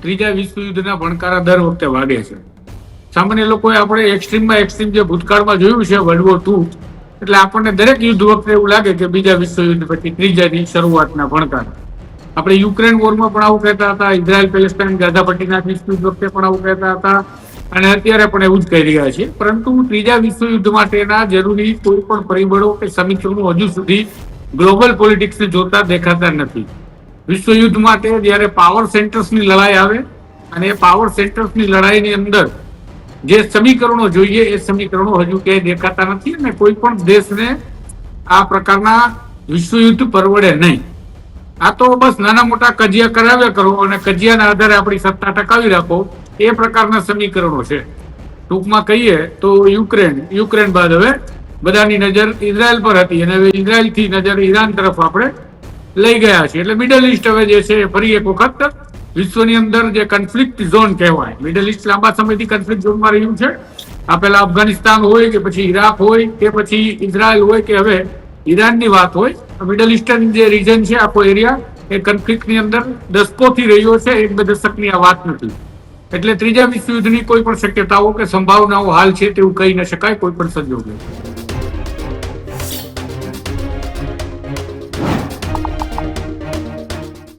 ત્રીજા વિશ્વયુદ્ધના ભણકારા દર વખતે વાગે છે. સામાન્ય લોકોએ આપણે એક્સ્ટ્રીમમાં એક્સ્ટ્રીમ જે ભૂતકાળમાં જોયું છે વર્લ્ડ વોર II, એટલે આપણને દરેક યુદ્ધ વખતે એવું લાગે કે બીજા વિશ્વયુદ્ધ પછી ત્રીજાની શરૂઆતના ભણકારા. આપણે યુક્રેન વોરમાં પણ આવું કહેતા હતા, ઇઝરાયલ પેલેસ્ટાઇન ગાઝા પટ્ટીના યુદ્ધ વખતે પણ આવું કહેતા હતા, અને અત્યારે પણ એવું જ કહી રહ્યા છીએ. પરંતુ ત્રીજા વિશ્વયુદ્ધ માટેના જરૂરી કોઈ પણ પરિબળો કે સમીકરણો હજુ સુધી ગ્લોબલ પોલિટિક્સને જોતા દેખાતા નથી. વિશ્વયુદ્ધ માટે જ્યારે પાવર સેન્ટર્સની લડાઈ આવે અને એ પાવર સેન્ટર્સની લડાઈની અંદર જે સમીકરણો જોઈએ એ સમીકરણો હજુ ક્યાંય દેખાતા નથી, અને કોઈ પણ દેશને આ પ્રકારના વિશ્વયુદ્ધ પરવડે નહીં. આ તો બસ નાના મોટા કજિયા કરાવ્યા કરો અને કજિયાના આધારે આપણી સત્તા ટકાવી રાખો, એ પ્રકારના સમીકરણો છે. ટૂંકમાં કહીએ તો યુક્રેન બાદ હવે બધાની નજર ઇઝરાયલ પર હતી, અને હવે ઇઝરાયલથી નજર ઈરાન તરફ આપણે લઈ ગયા છીએ. એટલે મિડલ ઈસ્ટ હવે જે છે ફરી એક વખત વિશ્વની અંદર જે કન્ફ્લિક્ટ ઝોન કહેવાય, મિડલ ઈસ્ટ લાંબા સમયથી કન્ફ્લિક્ટ ઝોનમાં રહ્યું છે. આ પહેલા અફઘાનિસ્તાન હોય કે પછી ઈરાક હોય કે પછી ઇઝરાયલ હોય કે હવે ઈરાનની વાત હોય, મિડલ ઈસ્ટર્ન જે રીજન છે આખો એરિયા એ કન્ફ્લિક્ટની અંદર દશકોથી રહ્યો છે, એક બે દશકની આ વાત નથી. એટલે ત્રીજા વિશ્વયુદ્ધની કોઈ પણ શક્યતાઓ કે સંભાવનાઓ હાલ છે તેવું કહી ન શકાય કોઈ પણ સંજોગે.